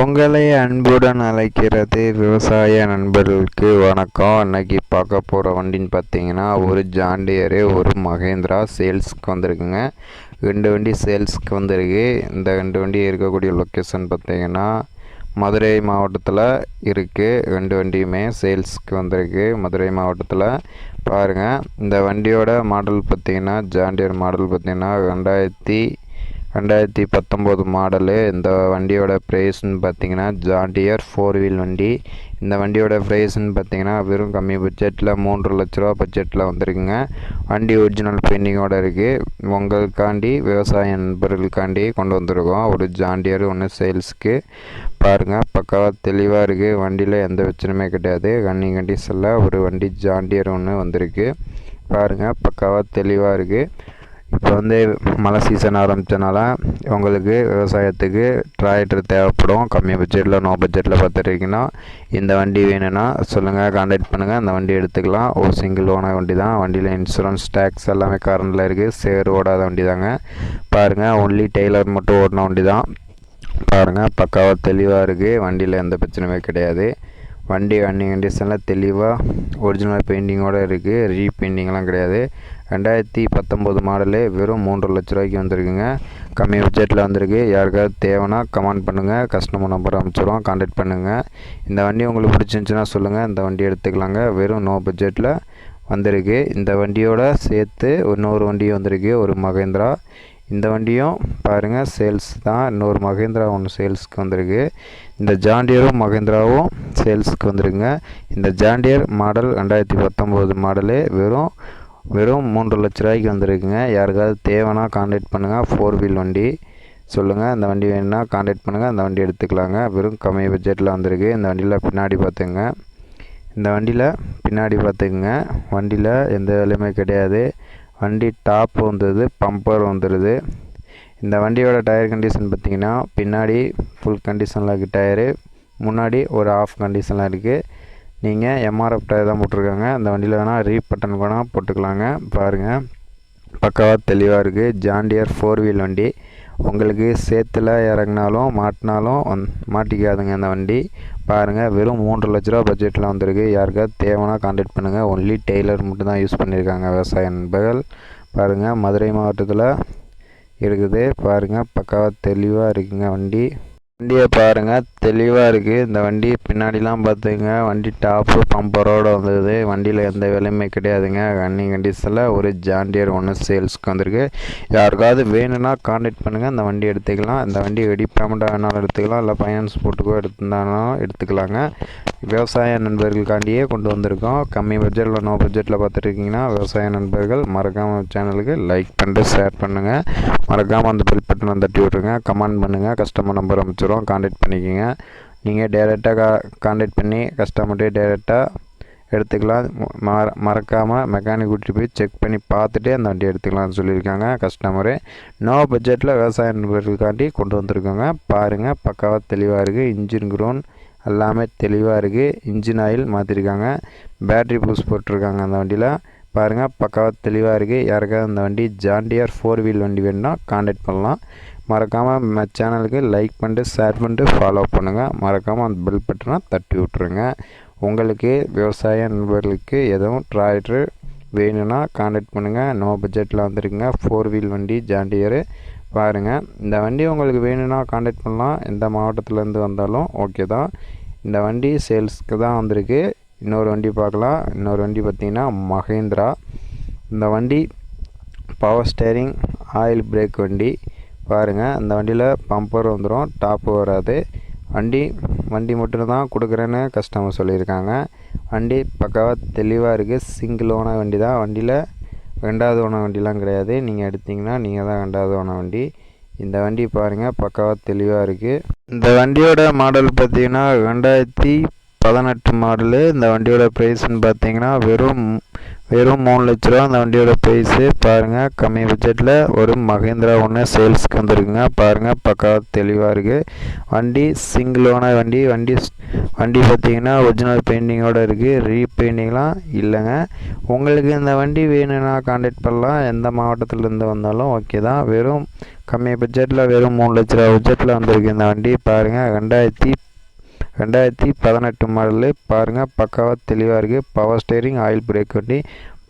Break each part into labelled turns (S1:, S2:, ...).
S1: உங்களை அன்புடன் அழைக்கிறது விவசாய நண்பர்களுக்கு வணக்கம். இன்னைக்கு பார்க்க போகிற வண்டின்னு பார்த்தீங்கன்னா ஒரு ஜான் டியரு ஒரு மகேந்திரா சேல்ஸ்க்கு வந்திருக்குங்க. 2 வண்டி சேல்ஸ்க்கு வந்திருக்கு. இந்த 2 வண்டி இருக்கக்கூடிய லொக்கேஷன் பார்த்தீங்கன்னா மதுரை மாவட்டத்தில் இருக்குது. 2 வண்டியுமே சேல்ஸ்க்கு வந்திருக்கு மதுரை மாவட்டத்தில். பாருங்கள், இந்த வண்டியோட மாடல் பார்த்தீங்கன்னா ஜான் டியர் மாடல் பார்த்தீங்கன்னா 2019 மாடலு. இந்த வண்டியோட ப்ரைஸ்ன்னு பார்த்தீங்கன்னா ஜான் டியர் 4 வீல் வண்டி. இந்த வண்டியோட ப்ரைஸ்ன்னு பார்த்தீங்கன்னா வெறும் கம்மி பட்ஜெட்டில் 3 லட்ச ரூபா பட்ஜெட்டில் வந்திருக்குங்க. வண்டி ஒரிஜினல் பெயிண்டிங்கோடு இருக்குது. உங்களுக்காண்டி விவசாய நண்பர்களுக்காண்டி கொண்டு வந்திருக்கோம் ஒரு ஜான் டியர் ஒன்று சேல்ஸுக்கு. பாருங்கள், பக்காவாக தெளிவாக இருக்குது. வண்டியில் எந்த பிரச்சனையுமே கிடையாது. ரன்னிங் கண்டிஷனில் ஒரு வண்டி ஜான் டியர் ஒன்று வந்திருக்கு. பாருங்கள், பக்காவாக தெளிவாக இருக்குது. இப்போ மழை சீசன் ஆரம்பித்தனால உங்களுக்கு விவசாயத்துக்கு டிராக்டர் தேவைப்படும். கம்மி பட்ஜெட்டில் நோ பட்ஜெட்டில் பார்த்துருக்கீங்கன்னா இந்த வண்டி வேணும்னா சொல்லுங்கள், கான்டாக்ட் பண்ணுங்கள். அந்த வண்டி எடுத்துக்கலாம். ஒரு சிங்கிள் ஓனர் வண்டி தான். வண்டியில் இன்சூரன்ஸ் டேக்ஸ் எல்லாமே கரண்டில் இருக்குது. சேர் ஓடாத வண்டி தாங்க. பாருங்கள், ஒன்லி டெய்லர் மட்டும் ஓடின வண்டி தான். பாருங்கள், பக்காவாக தெளிவாக இருக்குது. வண்டியில் எந்த பிரச்சனையுமே கிடையாது. வண்டி ரன்னிங் கண்டிஷனில் தெளிவாக ஒரிஜினல் பெயிண்டிங்கோடு இருக்குது. ரீபெயிண்டிங்லாம் கிடையாது. 2019 மாடலு வெறும் 3 லட்ச ரூபாய்க்கு வந்திருக்குங்க. கம்மி பட்ஜெட்டில் வந்திருக்கு. யாருக்காவது தேவைன்னா கமெண்ட் பண்ணுங்கள். கஸ்டமர் நம்பர் அனுப்பிச்சிடுவோம், கான்டாக்ட் பண்ணுங்கள். இந்த வண்டி உங்களுக்கு பிடிச்சிருந்துச்சின்னா சொல்லுங்கள், இந்த வண்டி எடுத்துக்கலாங்க. வெறும் நோ பட்ஜெட்டில் வந்திருக்கு. இந்த வண்டியோட சேர்த்து இன்னொரு வண்டி வந்திருக்கு, ஒரு மகேந்திரா. இந்த வண்டியும் பாருங்கள் சேல்ஸ் தான். இன்னொரு மகேந்திரா ஒன்று சேல்ஸுக்கு வந்திருக்கு. இந்த ஜான் டியரும் மகேந்திராவும் சேல்ஸுக்கு வந்துருக்குங்க. இந்த ஜான் டியர் மாடல் 2019 மாடலு வெறும் 3 லட்ச ரூபாய்க்கு வந்திருக்குங்க. யாருக்காவது தேவைன்னா கான்டாக்ட் பண்ணுங்கள். 4 வீல் வண்டி சொல்லுங்கள். இந்த வண்டி வேணுன்னா கான்டாக்ட் பண்ணுங்கள். அந்த வண்டி எடுத்துக்கலாங்க. வெறும் கம்மி பட்ஜெட்டில் வந்திருக்கு. இந்த வண்டியில் பின்னாடி பார்த்துக்குங்க. வண்டியில் எந்த வேலையுமே கிடையாது. வண்டி டாப் வந்தது, பம்பர் வந்துடுது. இந்த வண்டியோட டயர் கண்டிஷன் பார்த்திங்கன்னா பின்னாடி ஃபுல் கண்டிஷனில் இருக்குது டயரு. முன்னாடி ஒரு ஆஃப் கண்டிஷனில் இருக்குது. நீங்கள் எம்ஆர்எஃப் டயர் தான் போட்டிருக்காங்க. இந்த வண்டியில் வேணால் ரீபட்டன் கூட போட்டுக்கலாங்க. பாருங்கள், பக்காவாக தெளிவாக இருக்குது. ஜான் டியர் 4 வீல் வண்டி. உங்களுக்கு சேத்துல இறங்கினாலும் மாட்டிக்காதுங்க இந்த வண்டி. பாருங்கள், வெறும் 3 லட்ச ரூபா பட்ஜெட்டில் வந்திருக்கு. யாருக்காவது தேவைன்னா கான்டாக்ட் பண்ணுங்கள். ஒன்லி டெய்லர் மட்டும் தான் யூஸ் பண்ணியிருக்காங்க விவசாய நண்பர்கள். பாருங்கள், மதுரை மாவட்டத்தில் இருக்குது. பாருங்கள், பக்காவாக தெளிவாக இருக்குங்க வண்டியை பாருங்கள், தெளிவாக இருக்குது. இந்த வண்டி பின்னாடிலாம் பார்த்துங்க, வண்டி டாப்பு பம்பரோடு வந்தது. வண்டியில் எந்த வேலையுமே கிடையாதுங்க. ரன்னிங் கண்டிஷனில் ஒரு ஜான் டியர் ஒன்று சேல்ஸுக்கு வந்திருக்கு. யாருக்காவது வேணும்னா கான்டாக்ட் பண்ணுங்கள். இந்த வண்டி எடுத்துக்கலாம். இந்த வண்டி ரெடி பேமெண்ட்டாக வேணாலும் எடுத்துக்கலாம், இல்லை ஃபைனான்ஸ் போட்டுக்கோ எடுத்துருந்தாலும் எடுத்துக்கலாங்க. விவசாய நண்பர்களுக்காண்டியே கொண்டு வந்திருக்கோம். கம்மி பட்ஜெட்டில் நோ பட்ஜெட்டில் பார்த்துட்ருக்கீங்கன்னா விவசாய நண்பர்கள் மறக்காமல் சேனலுக்கு லைக் பண்ணிட்டு ஷேர் பண்ணுங்கள். மறக்காமல் அந்த பெல் பட்டன் தட்டி விட்ருங்க. கமெண்ட் பண்ணுங்கள். கஸ்டமர் நம்பர் அமைச்சிடும், கான்டாக்ட் பண்ணிக்கோங்க. நீங்கள் டேரெக்டாக கான்டாக்ட் பண்ணி கஸ்டமர்கிட்டே டேரெக்டாக எடுத்துக்கலாம். மறக்காமல் மெக்கானிக் கூட்டிட்டு போய் செக் பண்ணி பார்த்துட்டு அந்த வண்டி எடுத்துக்கலாம்னு சொல்லியிருக்காங்க கஸ்டமரு. நோ பட்ஜெட்டில் விவசாய நண்பர்களுக்காண்டி கொண்டு வந்திருக்கோங்க. பாருங்கள், பக்காவாக தெளிவாக இருக்குது. இன்ஜின் க்ரௌண்ட் எல்லாமே தெளிவாக இருக்குது. இன்ஜின் ஆயில் மாற்றிருக்காங்க. பேட்ரி பூஸ்ட் போட்டிருக்காங்க அந்த வண்டியில். பாருங்கள், பக்காவாக தெளிவாக இருக்குது. யாருக்காவது இந்த வண்டி ஜான் டியர் 4 வீல் வண்டி வேணும்னா கான்டாக்ட் பண்ணலாம். மறக்காமல் சேனலுக்கு லைக் பண்ணிட்டு ஷேர் பண்ணிட்டு ஃபாலோ பண்ணுங்கள். மறக்காமல் அந்த பெல் பட்டனை தட்டி விட்ருங்க. உங்களுக்கு விவசாய நண்பர்களுக்கு எதுவும் டிராக்டர் வேணும்னா கான்டாக்ட் பண்ணுங்கள். நோ பட்ஜெட்டில் வந்துருக்குங்க. 4 வீல் வண்டி ஜான் டியரு. பாருங்கள், இந்த வண்டி உங்களுக்கு வேணும்னா கான்டாக்ட் பண்ணலாம். எந்த மாவட்டத்துலேருந்து வந்தாலும் ஓகே தான். இந்த வண்டி சேல்ஸ்க்கு தான் வந்திருக்கு. இன்னொரு வண்டி பார்க்கலாம். இன்னொரு வண்டி பார்த்திங்கன்னா மகேந்திரா. இந்த வண்டி பவர் ஸ்டேரிங் ஆயில் பிரேக் வண்டி. பாருங்கள், அந்த வண்டியில் பம்பர் வந்துடும், டாப்பு வராது. வண்டி மட்டும்தான் கொடுக்குறேன்னு கஸ்டமர் சொல்லியிருக்காங்க. வண்டி பக்காவாக தெளிவாக இருக்குது. சிங்கிள் ஓனர் வண்டி தான். வண்டியில் 2வது ஓனர் வண்டிலாம் கிடையாது. நீங்கள் எடுத்திங்கன்னா நீங்கள் தான் 2வது ஓனர் வண்டி. இந்த வண்டி பாருங்கள், பக்காவாக தெளிவாக இருக்குது. இந்த வண்டியோட மாடல் பார்த்திங்கன்னா 2018 மாடலு. இந்த வண்டியோட ப்ரைஸ்ன்னு பார்த்தீங்கன்னா வெறும் 3 லட்ச ரூபா அந்த வண்டியோட ப்ரைஸு. பாருங்கள், கம்மி பட்ஜெட்டில் ஒரு மகேந்திரா ஒன்று சேல்ஸுக்கு வந்துருக்குங்க. பாருங்கள், பக்காவாக தெளிவாக இருக்குது. வண்டி சிங்கிள் ஓனர் வண்டி வண்டி பார்த்திங்கன்னா ஒரிஜினல் பெயிண்டிங்கோடு இருக்குது, ரீபெயிண்டிங்லாம் இல்லைங்க. உங்களுக்கு இந்த வண்டி வேணும்னா கான்டாக்ட் பண்ணலாம். எந்த மாவட்டத்திலேருந்து வந்தாலும் ஓகே தான். வெறும் கம்மி பட்ஜெட்டில் வெறும் 3 லட்ச ரூபா பட்ஜெட்டில் வந்திருக்கு இந்த வண்டி. பாருங்கள் 2018 மாடலு. பாருங்கள் பக்காவாக தெளிவாக இருக்குது. பவர் ஸ்டேரிங், ஆயில் பிரேக் வண்டி.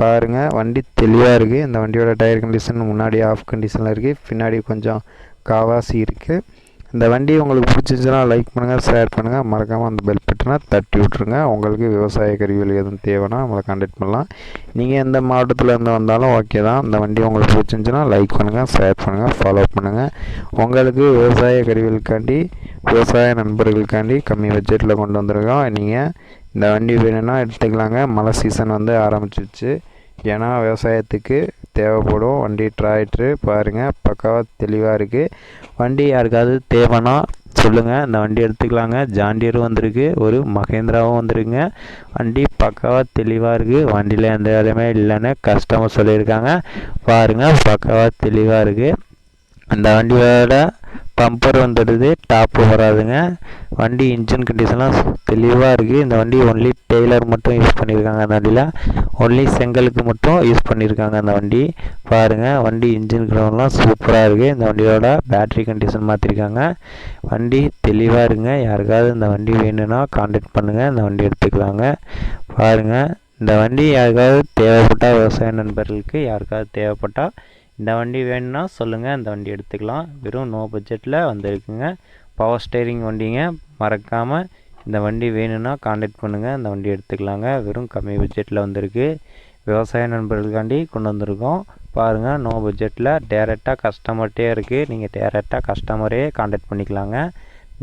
S1: பாருங்கள் வண்டி தெளிவாக இருக்குது. இந்த வண்டியோட டயர் கண்டிஷன் முன்னாடி ஆஃப் கண்டிஷனில் இருக்குது, பின்னாடி கொஞ்சம் காவாசி இருக்குது. இந்த வண்டி உங்களுக்கு பிடிச்சிருந்துச்சுன்னா லைக் பண்ணுங்கள், ஷேர் பண்ணுங்கள், மறக்காமல் அந்த பெல் பட்டனை தட்டி விட்ருங்க. உங்களுக்கு விவசாய கருவிகள் எதுவும் தேவைன்னா நம்மளை கான்டாக்ட் பண்ணலாம். நீங்கள் எந்த மாவட்டத்தில் இருந்து வந்தாலும் ஓகே தான். இந்த வண்டி உங்களுக்கு பிடிச்சிருந்துச்சுன்னா லைக் பண்ணுங்கள், ஷேர் பண்ணுங்கள், ஃபாலோ பண்ணுங்கள். உங்களுக்கு விவசாய கருவிகளுக்காண்டி, விவசாய நண்பர்களுக்காண்டி கம்மி பட்ஜெட்டில் கொண்டு வந்திருக்கோம். நீங்கள் இந்த வண்டி வேணும்னா எடுத்துக்கலாங்க. மழை சீசன் வந்து ஆரம்பிச்சிருச்சு, ஏன்னா விவசாயத்துக்கு தேவைப்படும் வண்டி. டிராக்டரு பாருங்கள் பக்காவாக தெளிவாக இருக்குது. வண்டி யாருக்காவது தேவைன்னா சொல்லுங்கள், இந்த வண்டி எடுத்துக்கலாங்க. ஜாண்டியரும் வந்திருக்கு, ஒரு மகேந்திராவும் வந்துருக்குங்க. வண்டி பக்காவாக தெளிவாக இருக்குது. வண்டியில் எந்த வேலையுமே இல்லைன்னு கஸ்டமர் சொல்லியிருக்காங்க. பாருங்கள் பக்காவாக தெளிவாக இருக்குது. அந்த வண்டியோட பம்பர் வந்துடுது, டாப்பு வராதுங்க. வண்டி இன்ஜின் கண்டிஷன்லாம் தெளிவாக இருக்குது. இந்த வண்டி ஒன்லி டெய்லர் மட்டும் யூஸ் பண்ணியிருக்காங்க. அந்த வண்டியில் ஒன்லி செங்கலுக்கு மட்டும் யூஸ் பண்ணியிருக்காங்க அந்த வண்டி. பாருங்கள் வண்டி இன்ஜின் கிரவுண்ட்லாம் சூப்பராக இருக்குது. இந்த வண்டியோட பேட்ரி கண்டிஷன் மாற்றிருக்காங்க. வண்டி தெளிவாக இருக்குங்க. யாருக்காவது இந்த வண்டி வேணும்னா கான்டாக்ட் பண்ணுங்கள், இந்த வண்டி எடுத்துக்கலாங்க. பாருங்கள் இந்த வண்டி யாருக்காவது தேவைப்பட்டால், விவசாய நண்பர்களுக்கு யாருக்காவது தேவைப்பட்டால் இந்த வண்டி வேணும்னா சொல்லுங்கள், இந்த வண்டி எடுத்துக்கலாம். வெறும் நோ பட்ஜெட்டில் வந்துருக்குங்க. பவர் ஸ்டேரிங் வண்டிங்க. மறக்காமல் இந்த வண்டி வேணும்னா கான்டாக்ட் பண்ணுங்கள், இந்த வண்டி எடுத்துக்கலாங்க. வெறும் கம்மி பட்ஜெட்டில் வந்திருக்கு. விவசாய நண்பர்களுக்காண்டி கொண்டு வந்திருக்கோம். பாருங்கள் நோ பட்ஜெட்டில் டேரெக்டாக கஸ்டமர்கிட்டே இருக்குது. நீங்கள் டேரெக்டாக கஸ்டமரே கான்டாக்ட் பண்ணிக்கலாங்க.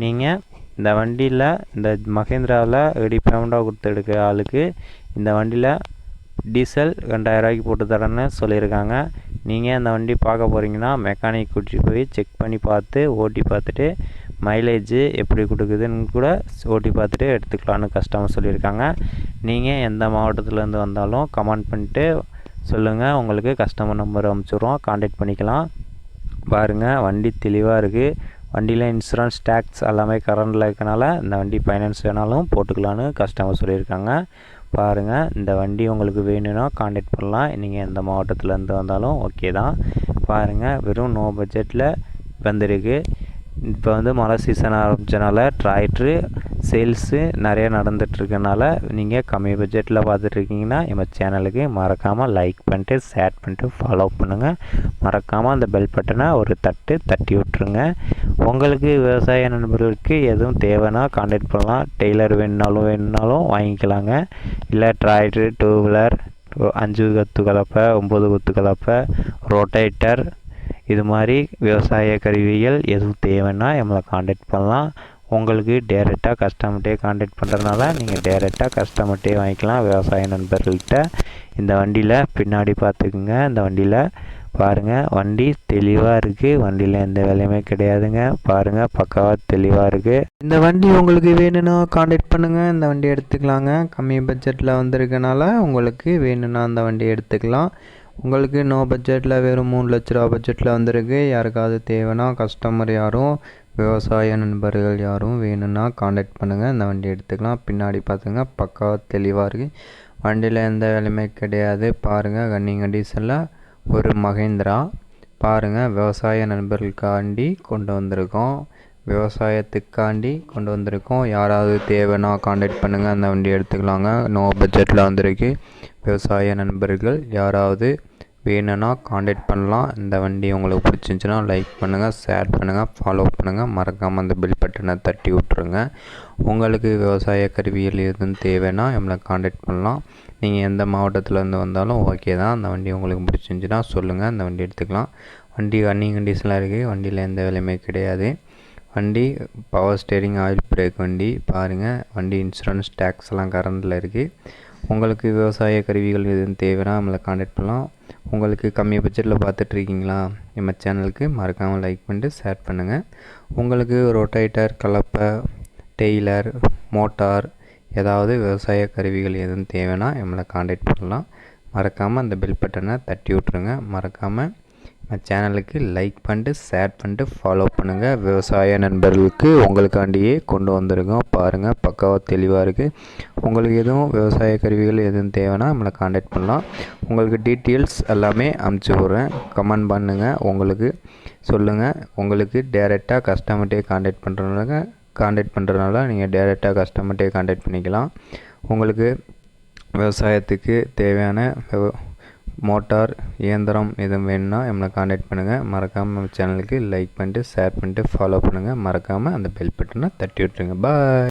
S1: நீங்கள் இந்த வண்டியில், இந்த மகேந்திராவில் ரெடி பேமெண்ட்டாக கொடுத்து எடுக்கிற ஆளுக்கு இந்த வண்டியில் டீசல் 2000 ரூபாய்க்கு போட்டு தரேன்னு சொல்லியிருக்காங்க. நீங்கள் அந்த வண்டி பார்க்க போகிறீங்கன்னா மெக்கானிக் கூட்டிகிட்டு போய் செக் பண்ணி பார்த்து ஓட்டி பார்த்துட்டு மைலேஜ் எப்படி கொடுக்குதுன்னு கூட ஓட்டி பார்த்துட்டு எடுத்துக்கலான்னு கஸ்டமர் சொல்லியிருக்காங்க. நீங்கள் எந்த மாவட்டத்துலேருந்து வந்தாலும் கமெண்ட் பண்ணிட்டு சொல்லுங்கள், உங்களுக்கு கஸ்டமர் நம்பர் அனுப்பிச்சிடுவோம், கான்டாக்ட் பண்ணிக்கலாம். பாருங்கள் வண்டி தெளிவாக இருக்குது. வண்டியில் இன்சூரன்ஸ், டேக்ஸ் எல்லாமே கரண்டில் இருக்கனால இந்த வண்டி ஃபைனான்ஸ் வேணாலும் போட்டுக்கலான்னு கஸ்டமர் சொல்லியிருக்காங்க. பாருங்கள் இந்த வண்டி உங்களுக்கு வேணும்னா கான்டாக்ட் பண்ணலாம். நீங்கள் எந்த மாவட்டத்துலேருந்து வந்தாலும் ஓகே தான். பாருங்கள் வெறும் நோ பட்ஜெட்டில் வந்திருக்கு. இப்போ வந்து மழை சீசன் ஆரம்பித்தனால டிராக்டரு சேல்ஸு நிறைய நடந்துகிட்ருக்கனால நீங்கள் கம்மி பட்ஜெட்டில் பார்த்துட்ருக்கீங்கன்னா நம்ம சேனலுக்கு மறக்காமல் லைக் பண்ணிட்டு, ஷேர் பண்ணிட்டு, ஃபாலோ பண்ணுங்கள். மறக்காமல் அந்த பெல் பட்டனை ஒரு தட்டி விட்ருங்க. உங்களுக்கு விவசாய நண்பர்களுக்கு எதுவும் தேவைன்னா கான்டாக்ட் பண்ணலாம். டெய்லர் வேணுனாலும் வாங்கிக்கலாங்க. இல்லை டிராக்டரு, 2 வீலர், 5 கொத்து கலப்பை, 9 கொத்து கலப்பை, ரோட்டேட்டர், இது மாதிரி விவசாய கருவிகள் எதுவும் தேவைன்னா நம்மளை கான்டாக்ட் பண்ணலாம். உங்களுக்கு டேரெக்டாக கஸ்டமர்கிட்டே கான்டாக்ட் பண்ணுறதுனால நீங்கள் டேரெக்டாக கஸ்டமர்கிட்டே வாங்கிக்கலாம் விவசாய நண்பர்கள்கிட்ட. இந்த வண்டியில் பின்னாடி பார்த்துக்குங்க. இந்த வண்டியில் பாருங்கள் வண்டி தெளிவாக இருக்குது. வண்டியில் எந்த வேலையுமே கிடையாதுங்க. பாருங்கள் பக்காவாக தெளிவாக இருக்குது. இந்த வண்டி உங்களுக்கு வேணும்னா கான்டாக்ட் பண்ணுங்கள், இந்த வண்டி எடுத்துக்கலாங்க. கம்மி பட்ஜெட்டில் வந்திருக்கனால உங்களுக்கு வேணும்னா அந்த வண்டி எடுத்துக்கலாம். உங்களுக்கு நோ பட்ஜெட்டில் வெறும் 3 லட்ச ரூபா பட்ஜெட்டில் வந்திருக்கு. யாருக்காவது தேவைன்னா கஸ்டமர் யாரும், விவசாய நண்பர்கள் யாரும் வேணும்னா கான்டாக்ட் பண்ணுங்கள், இந்த வண்டி எடுத்துக்கலாம். பின்னாடி பார்த்துங்க பக்காவாக தெளிவாக இருக்குது. வண்டியில் எந்த வேலையுமே கிடையாது. பாருங்கள் ரன்னிங் கண்டிஷனில் ஒரு மகேந்திரா. பாருங்கள் விவசாய நண்பர்களுக்காண்டி கொண்டு வந்திருக்கோம், விவசாயத்துக்காண்டி கொண்டு வந்திருக்கோம். யாராவது தேவைன்னா கான்டாக்ட் பண்ணுங்கள், அந்த வண்டி எடுத்துக்கலாங்க. நோ பட்ஜெட்டில் வந்திருக்கு. விவசாய நண்பர்கள் யாராவது வேணும்னா கான்டாக்ட் பண்ணலாம். இந்த வண்டி உங்களுக்கு பிடிச்சிருந்துச்சின்னா லைக் பண்ணுங்கள், ஷேர் பண்ணுங்கள், ஃபாலோ பண்ணுங்கள். மறக்காமல் அந்த பெல் பட்டனை தட்டி விட்ருங்க. உங்களுக்கு விவசாய கருவிகள் எதுவும் தேவைன்னா நம்மளை கான்டாக்ட் பண்ணலாம். நீங்கள் எந்த மாவட்டத்துலேருந்து வந்தாலும் ஓகே தான். அந்த வண்டி உங்களுக்கு பிடிச்சிருந்துச்சின்னா சொல்லுங்கள், அந்த வண்டி எடுத்துக்கலாம். வண்டி ரன்னிங் கண்டிஷனில் இருக்குது. வண்டியில் எந்த வேலையுமே கிடையாது. வண்டி பவர் ஸ்டேரிங், ஆயில் பிரேக் வண்டி. பாருங்கள் வண்டி இன்சூரன்ஸ், டேக்ஸ் எல்லாம் கரண்டில் இருக்குது. உங்களுக்கு விவசாய கருவிகள் எதுவும் தேவைன்னா நம்மளை கான்டாக்ட் பண்ணலாம். உங்களுக்கு கம்மி பட்ஜெட்டில் பார்த்துட்ருக்கீங்களா, நம்ம சேனலுக்கு மறக்காமல் லைக் பண்ணிட்டு ஷேர் பண்ணுங்கள். உங்களுக்கு ரோட்டேட்டர், கலப்பை, டெய்லர், மோட்டார், ஏதாவது விவசாய கருவிகள் எதுவும் தேவைன்னா நம்மளை கான்டாக்ட் பண்ணலாம். மறக்காமல் அந்த பெல் பட்டனை தட்டி விட்ருங்க. மறக்காமல் சேனலுக்கு லைக் பண்ணிட்டு ஷேர் பண்ணிட்டு ஃபாலோ பண்ணுங்கள். விவசாய நண்பர்களுக்கு உங்களுக்காண்டியே கொண்டு வந்திருக்கோம். பாருங்கள், பக்காவாக தெளிவாக இருக்குது. உங்களுக்கு எதுவும் விவசாய கருவிகள் எதுவும் தேவைன்னா நம்மளை காண்டாக்ட் பண்ணலாம். உங்களுக்கு டீட்டெயில்ஸ் எல்லாமே அமுச்சு விட்றேன். கமெண்ட் பண்ணுங்கள், உங்களுக்கு சொல்லுங்கள். உங்களுக்கு டேரெக்டாக கஸ்டமர்கிட்டே காண்டாக்ட் பண்ணுறதுனால நீங்கள் டேரெக்டாக கஸ்டமர்கிட்டே காண்டாக்ட் பண்ணிக்கலாம். உங்களுக்கு விவசாயத்துக்கு தேவையான மோட்டார் இயந்திரம் எதுவும் வேணும்னா நம்மளை காண்டாக்ட் பண்ணுங்கள். மறக்காமல் நம்ம சேனலுக்கு லைக் பண்ணிட்டு ஷேர் பண்ணிட்டு ஃபாலோ பண்ணுங்கள். மறக்காமல் அந்த பெல் பட்டனை தட்டி விட்டுருங்க. பாய்.